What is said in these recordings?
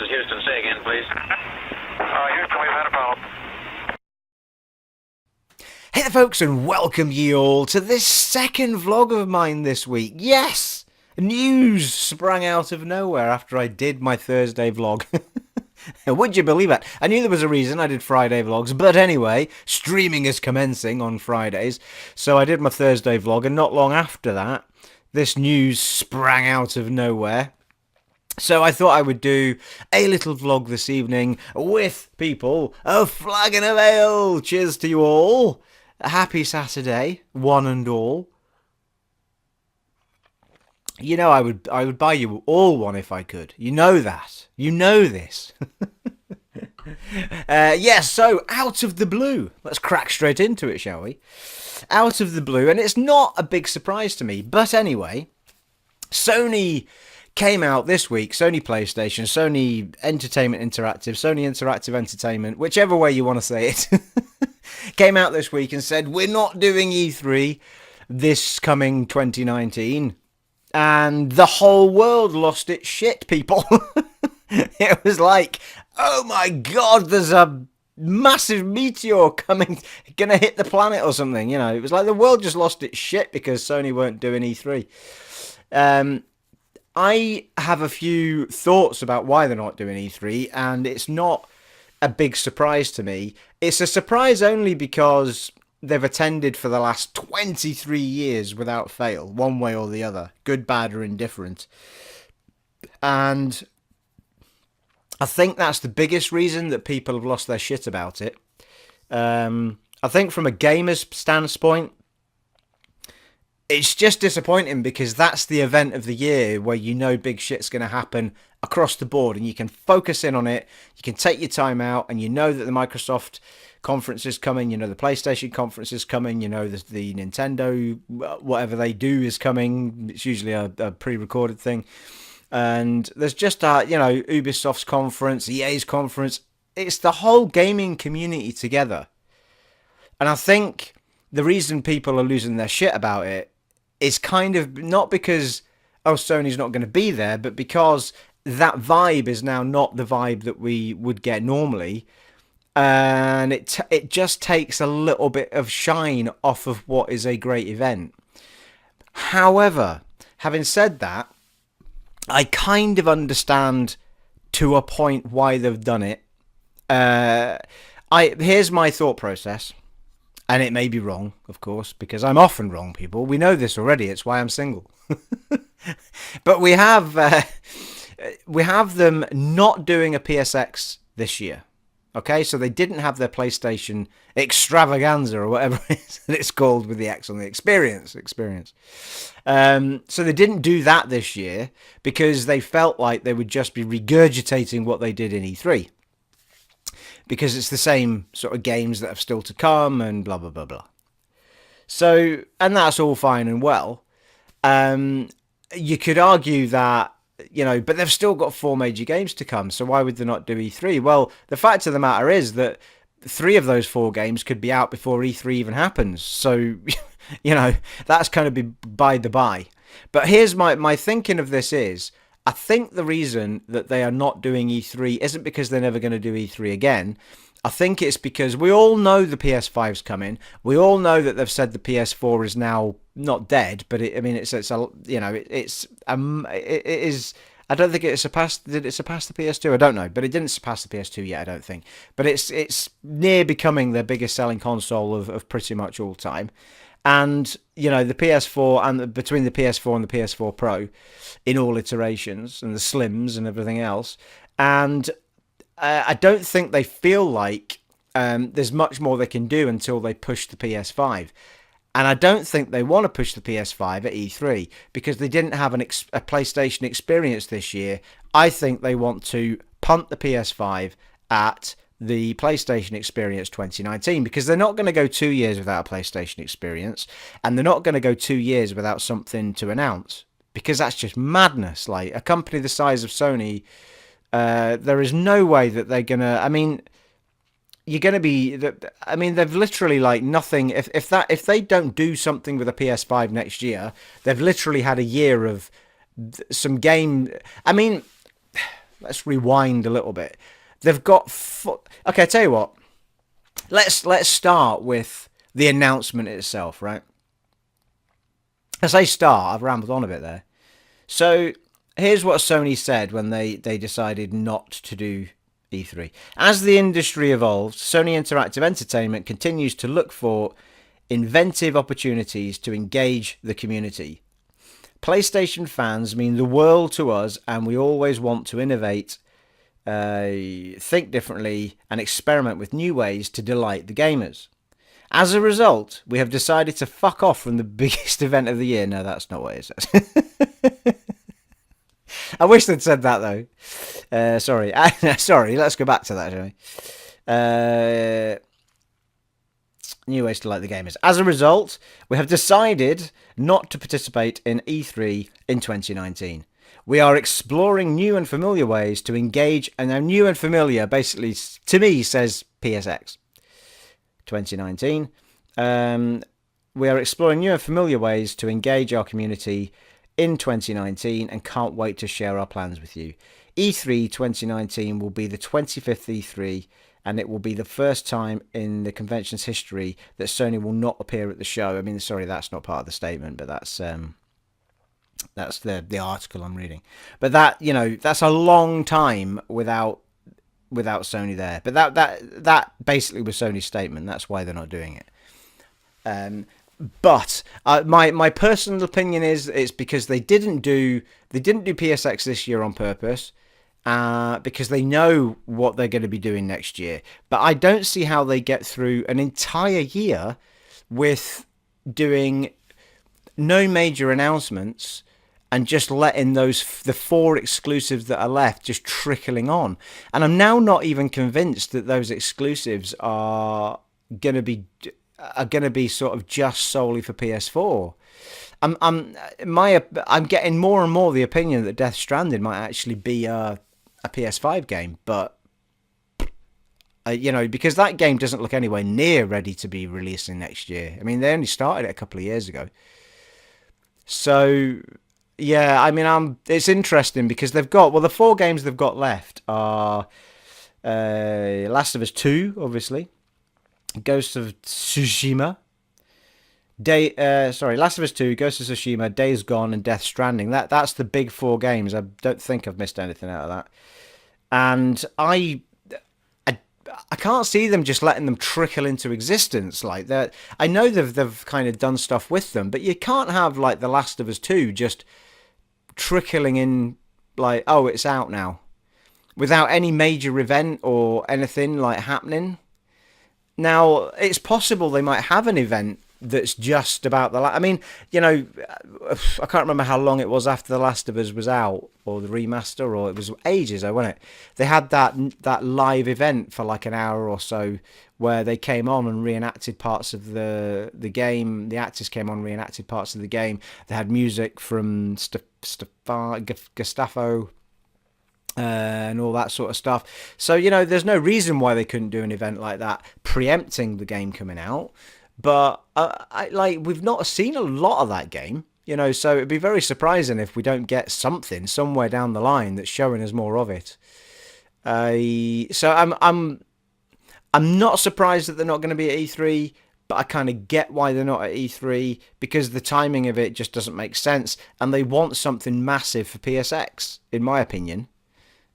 is Houston. Say again, please. Houston, we've had a problem. Hey there folks, and welcome ye all to this second vlog of mine this week. Yes! News sprang out of nowhere after I did my Thursday vlog. Would you believe it? I knew there was a reason I did Friday vlogs, but anyway, streaming is commencing on Fridays, so I did my Thursday vlog, and not long after that, this news sprang out of nowhere. So I thought I would do a little vlog this evening with people of Flag and a Ale. Cheers to you all. A happy Saturday, one and all. You know I would buy you all one if I could. You know that. You know this. Yes, so out of the blue. Let's crack straight into it, shall we? Out of the blue, and it's not a big surprise to me, but anyway, Sony came out this week, Sony PlayStation, Sony Entertainment Interactive, Sony Interactive Entertainment, whichever way you want to say it, came out this week and said, we're not doing E3 this coming 2019. And the whole world lost its shit, people. It was like, oh my god, there's a massive meteor gonna hit the planet or something. You know, it was like the world just lost its shit because Sony weren't doing E3. I have a few thoughts about why they're not doing E3, and it's not a big surprise to me. It's a surprise only because they've attended for the last 23 years without fail, one way or the other, good, bad, or indifferent. And I think that's the biggest reason that people have lost their shit about it. I think from a gamer's standpoint, it's just disappointing because that's the event of the year where you know big shit's going to happen across the board and you can focus in on it, you can take your time out, and you know that the Microsoft conference is coming, you know the PlayStation conference is coming, you know the Nintendo, whatever they do is coming. It's usually a pre-recorded thing. And there's just, Ubisoft's conference, EA's conference. It's the whole gaming community together. And I think the reason people are losing their shit about it is kind of not because, Sony's not going to be there, but because that vibe is now not the vibe that we would get normally. And it just takes a little bit of shine off of what is a great event. However, having said that, I kind of understand to a point why they've done it. Here's my thought process. And it may be wrong, of course, because I'm often wrong, people. We know this already. It's why I'm single. But we have them not doing a PSX this year. Okay, so they didn't have their PlayStation extravaganza or whatever it's called with the X on the experience. So they didn't do that this year because they felt like they would just be regurgitating what they did in E3. Because it's the same sort of games that have still to come and blah, blah, blah, blah. So, and that's all fine and well. You could argue that, but they've still got 4 major games to come, so why would they not do E3? Well, the fact of the matter is that 3 of those 4 games could be out before E3 even happens. So, that's kind of be by the by. But here's my thinking of this is, I think the reason that they are not doing E3 isn't because they're never going to do E3 again. I think it's because we all know the PS5's coming. We all know that they've said the PS4 is now not dead, but it is. I don't think it surpassed. Did it surpass the PS2? I don't know, but it didn't surpass the PS2 yet. I don't think. But it's near becoming their biggest selling console of pretty much all time. And, the PS4 and between the PS4 and the PS4 Pro in all iterations and the Slims and everything else. And I don't think they feel like there's much more they can do until they push the PS5. And I don't think they want to push the PS5 at E3 because they didn't have a PlayStation experience this year. I think they want to punt the PS5 at the PlayStation Experience 2019 because they're not going to go 2 years without a PlayStation Experience, and they're not going to go 2 years without something to announce because that's just madness. Like a company the size of Sony, there is no way that they're going to, you're going to be, they've literally like nothing. If they don't do something with a PS5 next year, they've literally had a year of some game. let's rewind a little bit. They've got okay. I tell you what. Let's start with the announcement itself, right? As I start, I've rambled on a bit there. So here's what Sony said when they decided not to do E3. As the industry evolves, Sony Interactive Entertainment continues to look for inventive opportunities to engage the community. PlayStation fans mean the world to us, and we always want to innovate, think differently, and experiment with new ways to delight the gamers. As a result, we have decided to fuck off from the biggest event of the year. No, that's not what it says. I wish they'd said that, though. Sorry. Sorry, let's go back to that, shall we? New ways to delight the gamers. As a result, we have decided not to participate in E3 in 2019. We are exploring new and familiar ways to engage, and now new and familiar basically, to me, says PSX 2019. We are exploring new and familiar ways to engage our community in 2019 and can't wait to share our plans with you. E3 2019 will be the 25th E3, and it will be the first time in the convention's history that Sony will not appear at the show. I mean, sorry, that's not part of the statement, but that's the article I'm reading. But that, that's a long time without Sony there. But that basically was Sony's statement. That's why they're not doing it. But my personal opinion is it's because they didn't do PSX this year on purpose. Because they know what they're going to be doing next year. But I don't see how they get through an entire year with doing no major announcements and just letting the 4 exclusives that are left just trickling on. And I'm now not even convinced that those exclusives are going to be sort of just solely for PS4. I'm getting more and more the opinion that Death Stranding might actually be a PS5 game, but because that game doesn't look anywhere near ready to be releasing next year. I mean, they only started it a couple of years ago. So yeah, I mean, it's interesting because they've got the 4 games they've got left are Last of Us 2, obviously, Ghost of Tsushima, Last of Us 2, Ghost of Tsushima, Days Gone, and Death Stranding. That's the big 4 games. I don't think I've missed anything out of that. And I can't see them just letting them trickle into existence like that. I know they've kind of done stuff with them, but you can't have like The Last of Us 2 just trickling in like, oh, it's out now, without any major event or anything like happening. Now, it's possible they might have an event that's just about I mean, I can't remember how long it was after The Last of Us was out, or the remaster, or it was ages ago, wasn't it? They had that live event for like an hour or so where they came on and reenacted parts of the game. The actors came on, reenacted parts of the game. They had music from Gustavo and all that sort of stuff. So, there's no reason why they couldn't do an event like that preempting the game coming out. But we've not seen a lot of that game, so it'd be very surprising if we don't get something somewhere down the line that's showing us more of it. So I'm not surprised that they're not going to be at E3, but I kind of get why they're not at E3, because the timing of it just doesn't make sense, and they want something massive for PSX, in my opinion.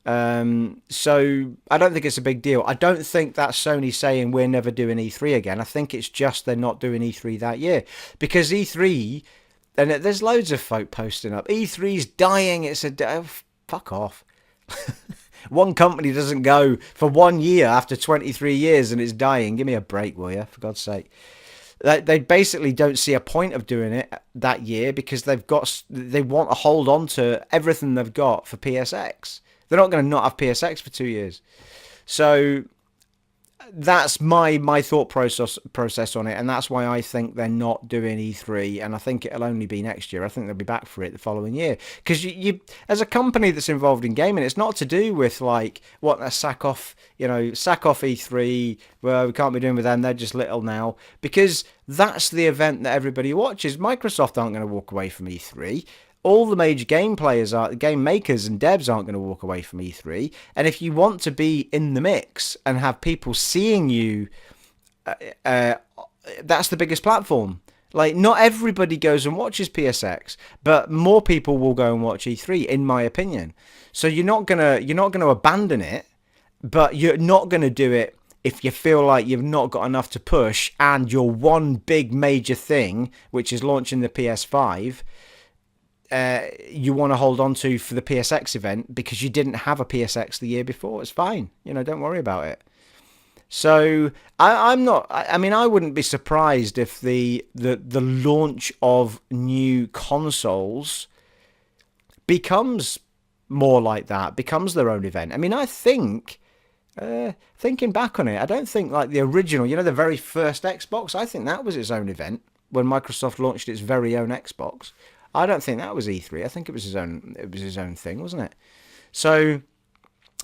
So I don't think it's a big deal. I don't think that's Sony saying we're never doing E3 again. I think it's just they're not doing E3 that year, because E3, and there's loads of folk posting up, E3's dying. It's fuck off. One company doesn't go for 1 year after 23 years and it's dying. Give me a break, will you? For God's sake. They basically don't see a point of doing it that year because they want to hold on to everything they've got for PSX. They're not going to not have PSX for 2 years. So that's my thought process on it, and that's why I think they're not doing E3, and I think it'll only be next year. I think they'll be back for it the following year. Because you as a company that's involved in gaming, it's not to do with like sack off E3. Well, we can't be doing with them. They're just little now, because that's the event that everybody watches. Microsoft aren't going to walk away from E3. all the major game players game makers and devs aren't going to walk away from E3. And if you want to be in the mix and have people seeing you, that's the biggest platform. Like, not everybody goes and watches PSX, but more people will go and watch E3, in my opinion. So you're not gonna abandon it, but you're not gonna do it if you feel like you've not got enough to push, and your one big major thing, which is launching the PS5, you want to hold on to for the PSX event because you didn't have a PSX the year before. It's fine, don't worry about it. So I'm not. I mean, I wouldn't be surprised if the launch of new consoles becomes more like that, becomes their own event. I mean, I think, thinking back on it, I don't think like the original, the very first Xbox, I think that was its own event when Microsoft launched its very own Xbox. I don't think that was E3. I think it was his own thing, wasn't it? So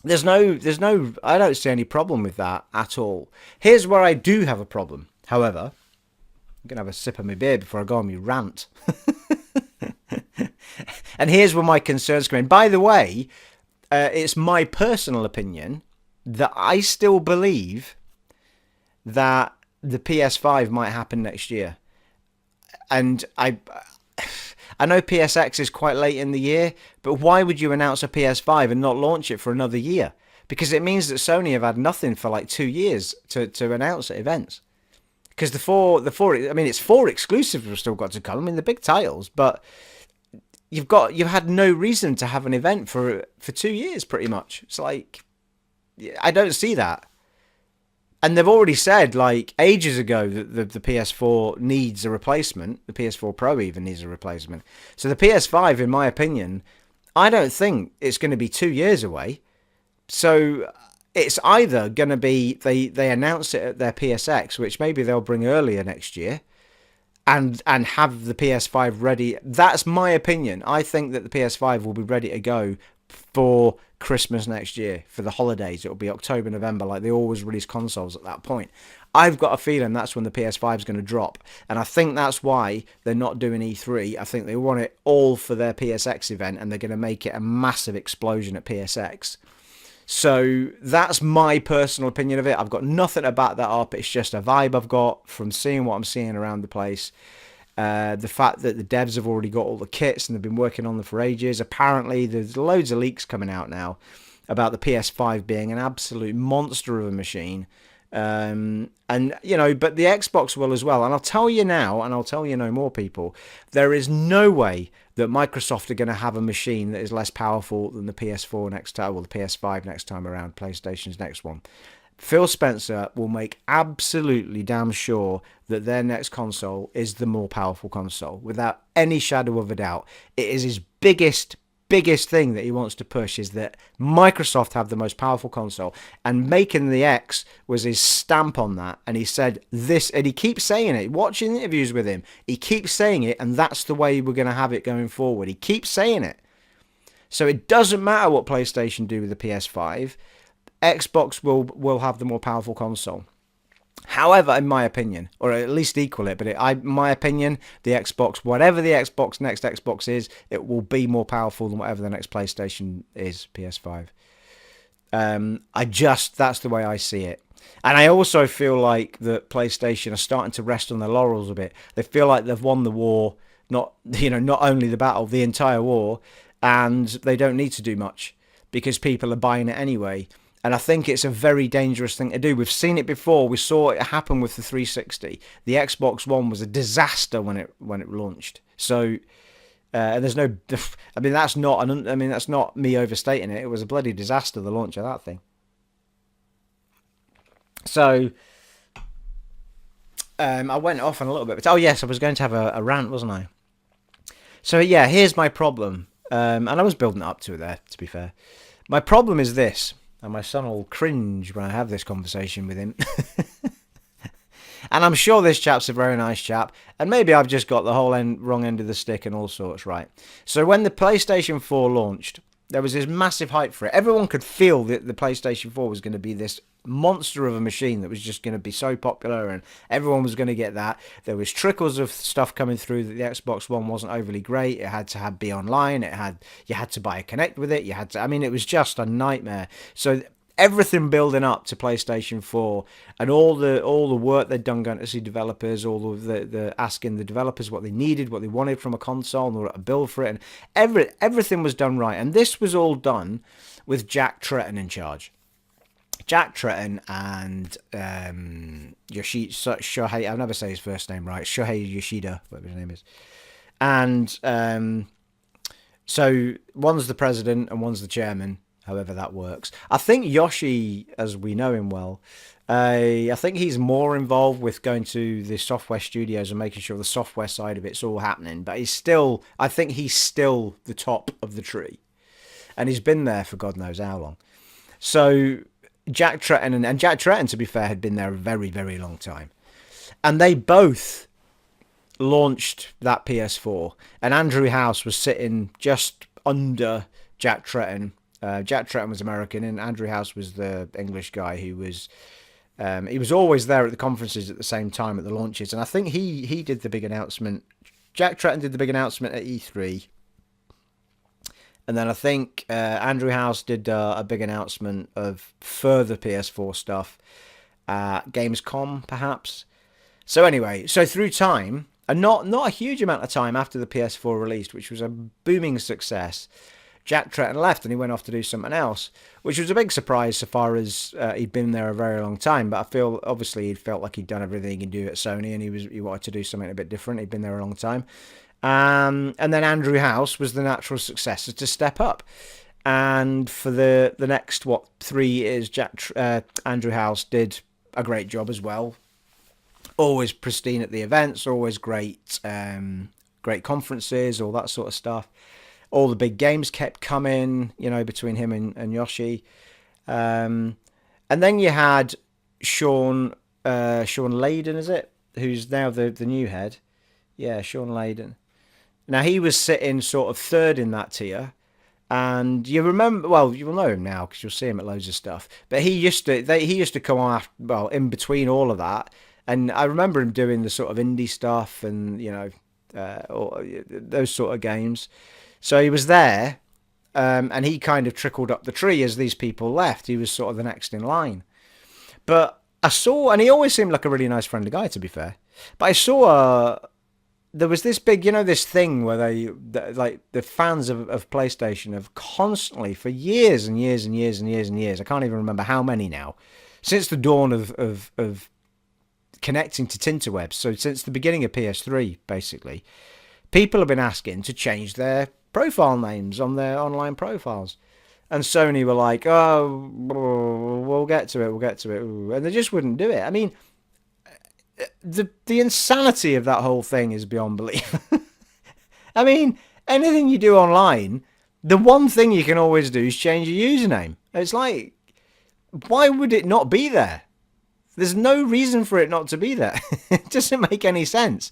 there's no, I don't see any problem with that at all. Here's where I do have a problem. However, I'm going to have a sip of my beer before I go on my rant. And here's where my concerns come in. By the way, it's my personal opinion that I still believe that the PS5 might happen next year. And I know PSX is quite late in the year, but why would you announce a PS5 and not launch it for another year? Because it means that Sony have had nothing for like 2 years to announce at events. Because the four, I mean, it's 4 exclusives have still got to come. I mean, the big titles, but you've had no reason to have an event for 2 years, pretty much. It's like, I don't see that. And they've already said, like, ages ago that the PS4 needs a replacement. The PS4 Pro even needs a replacement. So the PS5, in my opinion, I don't think it's going to be 2 years away. So it's either going to be they announce it at their PSX, which maybe they'll bring earlier next year, and have the PS5 ready. That's my opinion. I think that the PS5 will be ready to go for Christmas next year, for the holidays. It'll be October, November, like they always release consoles at that point. I've got a feeling that's when the PS5 is going to drop, and I think that's why they're not doing E3. I think they want it all for their PSX event, and they're going to make it a massive explosion at PSX. So that's my personal opinion of it. I've got nothing to back that up. It's just a vibe I've got from seeing what I'm seeing around the place. The fact that the devs have already got all the kits and they've been working on them for ages. Apparently, there's loads of leaks coming out now about the PS5 being an absolute monster of a machine. But the Xbox will as well. And I'll tell you now, and I'll tell no more people, there is no way that Microsoft are going to have a machine that is less powerful than the PS4 next time, or the PS5 next time around, PlayStation's next one. Phil Spencer will make absolutely damn sure that their next console is the more powerful console, without any shadow of a doubt. It is his biggest thing that he wants to push, is that Microsoft have the most powerful console, and making the X was his stamp on that. And he said this, and he keeps saying it. Watching interviews with him, he keeps saying it, and that's the way we're going to have it going forward. He keeps saying it. So it doesn't matter what PlayStation do with the PS5. Xbox will have the more powerful console. However, in my opinion, or at least equal it, but in my opinion, the Xbox, whatever the next Xbox is, it will be more powerful than whatever the next PlayStation is, PS5. That's the way I see it. And I also feel like that PlayStation are starting to rest on their laurels a bit. They feel like they've won the war, not only the battle, the entire war, and they don't need to do much because people are buying it anyway. And I think it's a very dangerous thing to do. We've seen it before. We saw it happen with the 360. The Xbox One was a disaster when it launched. So there's no. I mean, that's not me overstating it. It was a bloody disaster, the launch of that thing. So I went off on a little bit. But, oh yes, I was going to have a rant, wasn't I? So yeah, here's my problem. And I was building up to it there, to be fair. My problem is this. And my son will cringe when I have this conversation with him. And I'm sure this chap's a very nice chap. And maybe I've just got the whole wrong end of the stick and all sorts, right? So when the PlayStation 4 launched, There was this massive hype for it. Everyone could feel that the PlayStation 4 was going to be this monster of a machine that was just going to be so popular, and everyone was going to get that. There was trickles of stuff coming through that the Xbox One wasn't overly great. It had to be online. You had to buy a Kinect with it. It was just a nightmare. So everything building up to PlayStation 4 and all the work they'd done going to see developers, all of the asking the developers what they needed, what they wanted from a console, and a build for it, and everything was done right. And this was all done with Jack Tretton in charge. Jack Tretton and Shohei, I'll never say his first name right, Shohei Yoshida, whatever his name is. And so one's the president and one's the chairman, however that works. I think Yoshi, as we know him well, I think he's more involved with going to the software studios and making sure the software side of it's all happening. But I think he's still the top of the tree. And he's been there for God knows how long. So Jack Tretton, to be fair, had been there a very, very long time. And they both launched that PS4. And Andrew House was sitting just under Jack Tretton. Jack Tretton was American, and Andrew House was the English guy who was... he was always there at the conferences at the same time at the launches. And I think he did the big announcement. Jack Tretton did the big announcement at E3. And then I think Andrew House did a big announcement of further PS4 stuff. Gamescom, perhaps. So anyway, through time, and not a huge amount of time after the PS4 released, which was a booming success, Jack Tretton left and he went off to do something else, which was a big surprise so far as he'd been there a very long time. But I feel, obviously, he'd felt like he'd done everything he could do at Sony, and he wanted to do something a bit different. He'd been there a long time. And then Andrew House was the natural successor to step up. And for the next, 3 years, Andrew House did a great job as well. Always pristine at the events, always great conferences, all that sort of stuff. All the big games kept coming, between him and Yoshi. And then you had Sean Layden, is it? Who's now the new head. Yeah, Sean Layden. Now, he was sitting sort of third in that tier. And you remember, well, you'll know him now because you'll see him at loads of stuff. But he used to come on after, in between all of that. And I remember him doing the sort of indie stuff and, those sort of games. So he was there, and he kind of trickled up the tree as these people left. He was sort of the next in line. But I saw, and he always seemed like a really nice, friendly guy, to be fair. But I saw, there was this big, this thing where the fans of PlayStation have constantly, for years and years and years and years and years, I can't even remember how many now, since the dawn of connecting to Tinterwebs, so since the beginning of PS3, basically, people have been asking to change their profile names on their online profiles. And Sony were like, oh, we'll get to it. And they just wouldn't do it. I mean, the insanity of that whole thing is beyond belief. I mean, anything you do online, the one thing you can always do is change your username. It's like, why would it not be there? There's no reason for it not to be there. It doesn't make any sense.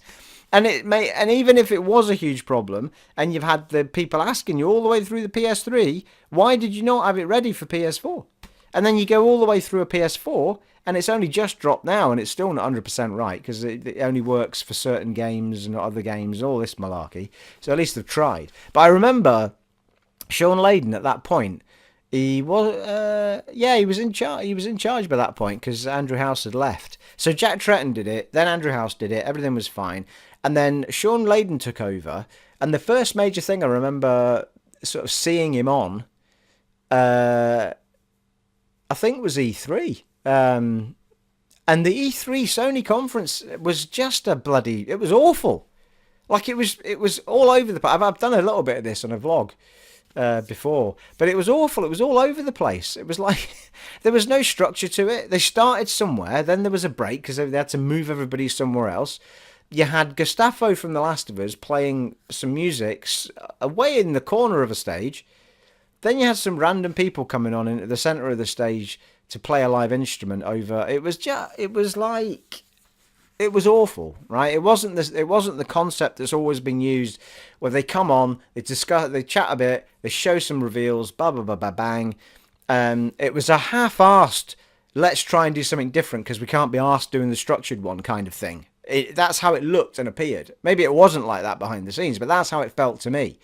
And even if it was a huge problem, and you've had the people asking you all the way through the PS3, why did you not have it ready for PS4? And then you go all the way through a PS4, and it's only just dropped now, and it's still not 100% right, because it only works for certain games and not other games, all this malarkey. So at least they've tried. But I remember Sean Layden at that point, he was in charge. He was in charge by that point because Andrew House had left. So Jack Tretton did it, then Andrew House did it, everything was fine. And then Sean Layden took over, and the first major thing I remember sort of seeing him on, I think was E3. And the E3 Sony conference was just it was awful. Like it was all over the place. I've done a little bit of this on a vlog before, but it was awful. It was all over the place. It was like there was no structure to it. They started somewhere, then there was a break because they had to move everybody somewhere else. You had Gustavo from The Last of Us playing some music away in the corner of a stage. Then you had some random people coming on into the centre of the stage to play a live instrument over. It was like it was awful, right? It wasn't this. It wasn't the concept that's always been used, where they come on, they discuss, they chat a bit, they show some reveals, blah blah blah blah bang. It was a half-assed, let's try and do something different because we can't be asked doing the structured one kind of thing. That's how it looked and appeared. Maybe it wasn't like that behind the scenes, but that's how it felt to me.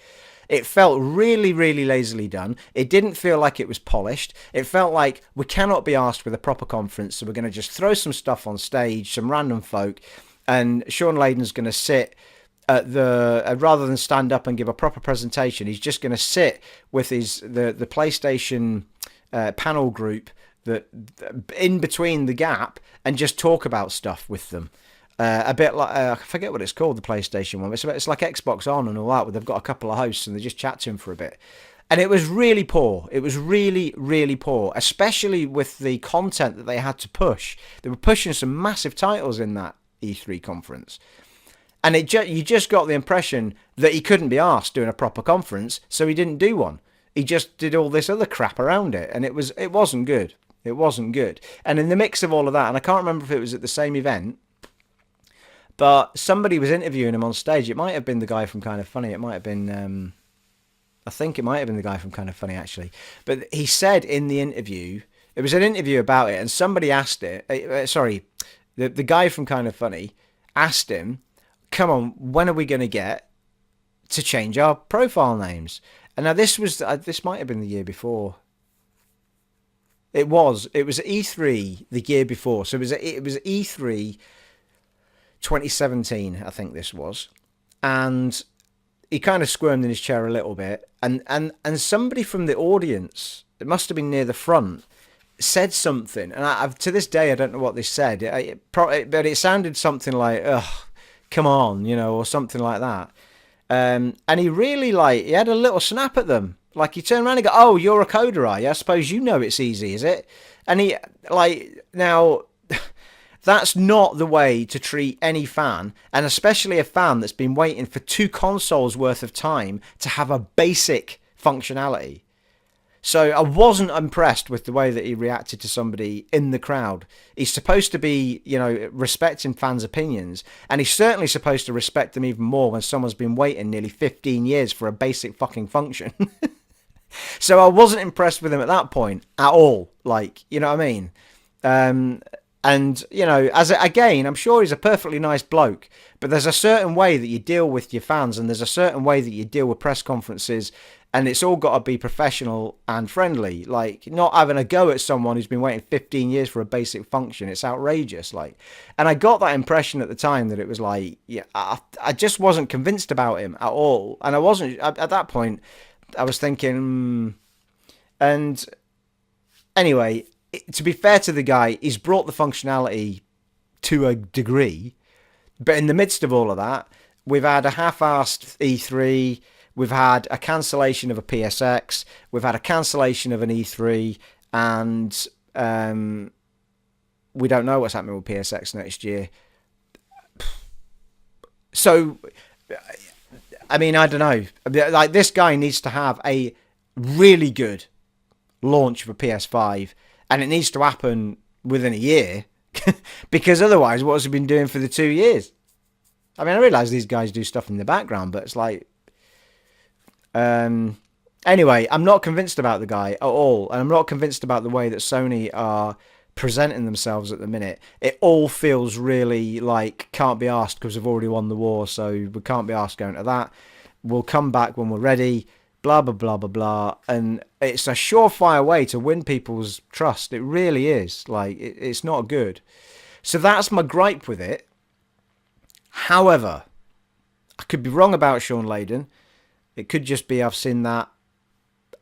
It felt really, really lazily done. It didn't feel like it was polished. It felt like we cannot be asked with a proper conference, so we're going to just throw some stuff on stage, some random folk, and Sean Layden's going to sit at the rather than stand up and give a proper presentation, he's just going to sit with the PlayStation panel group that in between the gap and just talk about stuff with them. A bit like, I forget what it's called, the PlayStation one. It's like Xbox On and all that, where they've got a couple of hosts and they just chat to him for a bit. And it was really poor. It was really, really poor, especially with the content that they had to push. They were pushing some massive titles in that E3 conference. And you just got the impression that he couldn't be asked doing a proper conference, so he didn't do one. He just did all this other crap around it, and it wasn't good. It wasn't good. And in the mix of all of that, and I can't remember if it was at the same event, but somebody was interviewing him on stage. It might have been the guy from Kind of Funny. It might have been, I think it might have been the guy from Kind of Funny, actually. But he said in the interview, it was an interview about it, and somebody asked it, the guy from Kind of Funny asked him, come on, when are we going to get to change our profile names? And now this might have been the year before. It was E3 the year before. So it was E3 2017, I think this was. And he kind of squirmed in his chair a little bit. And somebody from the audience, it must have been near the front, said something. And to this day, I don't know what they said. But it sounded something like, ugh, come on, or something like that. And he really, he had a little snap at them. Like, he turned around and go, oh, you're a coder, are you? I suppose you know it's easy, is it? And he, now, that's not the way to treat any fan, and especially a fan that's been waiting for 2 consoles worth of time to have a basic functionality. So I wasn't impressed with the way that he reacted to somebody in the crowd. He's supposed to be, respecting fans' opinions, and he's certainly supposed to respect them even more when someone's been waiting nearly 15 years for a basic fucking function. So I wasn't impressed with him at that point at all. You know what I mean? And, again, I'm sure he's a perfectly nice bloke, but there's a certain way that you deal with your fans, and there's a certain way that you deal with press conferences, and it's all got to be professional and friendly. Not having a go at someone who's been waiting 15 years for a basic function. It's outrageous. And I got that impression at the time that it was I just wasn't convinced about him at all. And I wasn't, at that point, I was thinking, and anyway, to be fair to the guy, he's brought the functionality to a degree, but in the midst of all of that, we've had a half-assed E3, we've had a cancellation of a PSX, we've had a cancellation of an E3, and we don't know what's happening with PSX next year. So, I mean, I don't know. This guy needs to have a really good launch for PS5, and it needs to happen within a year, because otherwise, what has he been doing for the 2 years? I mean, I realise these guys do stuff in the background, but it's anyway, I'm not convinced about the guy at all, and I'm not convinced about the way that Sony are presenting themselves at the minute. It all feels really can't be asked because we've already won the war, so we can't be asked going to that. We'll come back when we're ready, blah, blah, blah, blah, blah. And it's a surefire way to win people's trust. It really is. It's not good. So that's my gripe with it. However, I could be wrong about Sean Layden. It could just be I've seen that.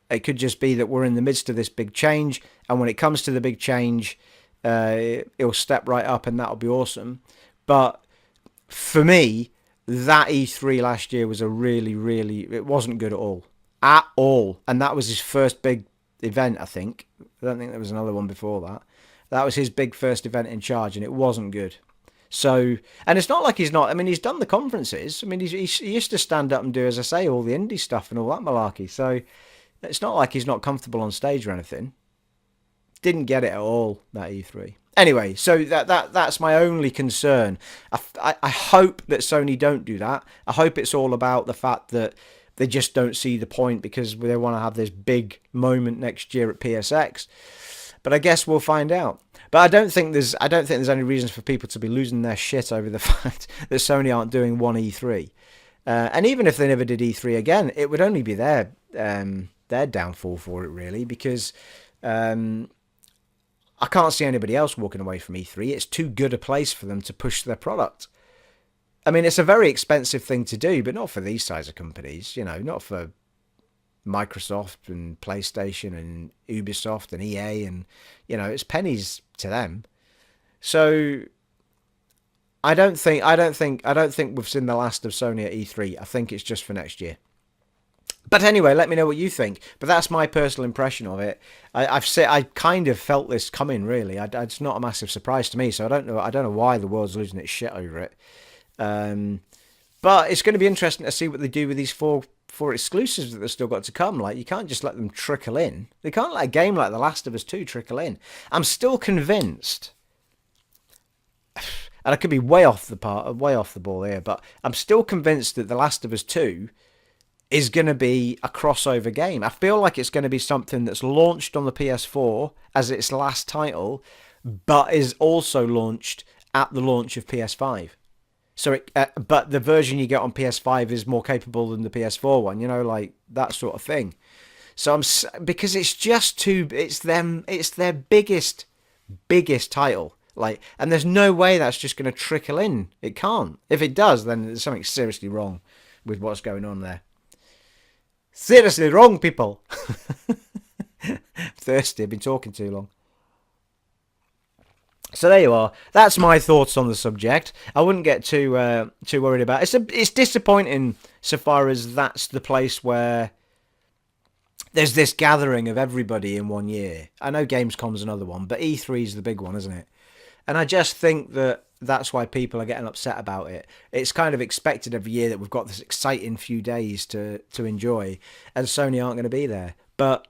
It could just be that we're in the midst of this big change, and when it comes to the big change, it'll step right up, and that'll be awesome. But for me, that E3 last year was a really, really, it wasn't good at all. At all. And that was his first big event, I think. I don't think there was another one before that. That was his big first event in charge, and it wasn't good. So, and it's not like he's not, I mean, he's done the conferences. I mean, he used to stand up and do, as I say, all the indie stuff and all that malarkey. So, it's not like he's not comfortable on stage or anything. Didn't get it at all, that E3. Anyway, so that's my only concern. I hope that Sony don't do that. I hope it's all about the fact that they just don't see the point because they want to have this big moment next year at PSX. But I guess we'll find out. But I don't think there's any reasons for people to be losing their shit over the fact that Sony aren't doing one E3. And even if they never did E3 again, it would only be their downfall for it, really, because I can't see anybody else walking away from E3. It's too good a place for them to push their product. I mean, it's a very expensive thing to do, but not for these size of companies, not for Microsoft and PlayStation and Ubisoft and EA, and it's pennies to them. So I don't think we've seen the last of Sony at E3. I think it's just for next year. But anyway, let me know what you think. But that's my personal impression of it. I kind of felt this coming, really. It's not a massive surprise to me, so I don't know why the world's losing its shit over it. But it's going to be interesting to see what they do with these four exclusives that they've still got to come. Like, you can't just let them trickle in. They can't let a game like The Last of Us 2 trickle in. I'm still convinced, and I could be way off the ball here, but I'm still convinced that The Last of Us 2 is going to be a crossover game. I feel like it's going to be something that's launched on the PS4 as its last title, but is also launched at the launch of PS5. So, but the version you get on PS5 is more capable than the PS4 one, like that sort of thing. So because it's just it's their biggest title. Like, and there's no way that's just going to trickle in. It can't. If it does, then there's something seriously wrong with what's going on there. Seriously wrong, people. Thirsty. I've been talking too long. So there you are. That's my thoughts on the subject. I wouldn't get too worried about it. It's disappointing so far as that's the place where there's this gathering of everybody in one year. I know Gamescom's another one, but E3 is the big one, isn't it? And I just think that's why people are getting upset about it. It's kind of expected every year that we've got this exciting few days to enjoy, and Sony aren't going to be there. But,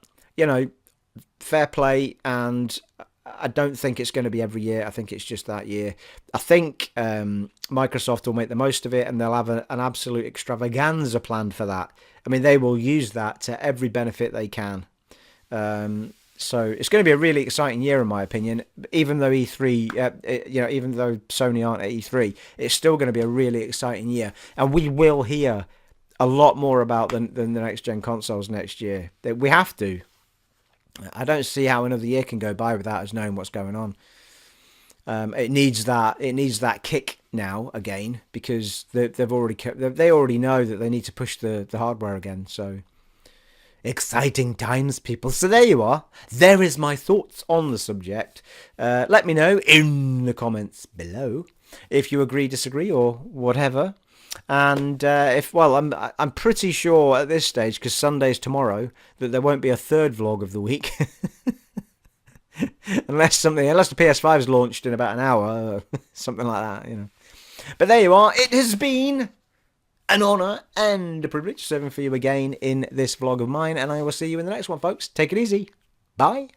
fair play, and I don't think it's going to be every year. I think it's just that year. I think Microsoft will make the most of it, and they'll have an absolute extravaganza planned for that. I mean, they will use that to every benefit they can. So it's going to be a really exciting year, in my opinion. Even though E3, even though Sony aren't at E3, it's still going to be a really exciting year, and we will hear a lot more about than the next gen consoles next year. We have to. I don't see how another year can go by without us knowing what's going on. It needs that kick now again, because they already know that they need to push the hardware again. So. Exciting times, people. So there you are. There is my thoughts on the subject. Let me know in the comments below if you agree, disagree, or whatever. And I'm pretty sure at this stage, because Sunday's tomorrow, that there won't be a third vlog of the week, unless the PS5 is launched in about an hour, something like that, But there you are. It has been an honour and a privilege serving for you again in this vlog of mine, and I will see you in the next one, folks. Take it easy. Bye.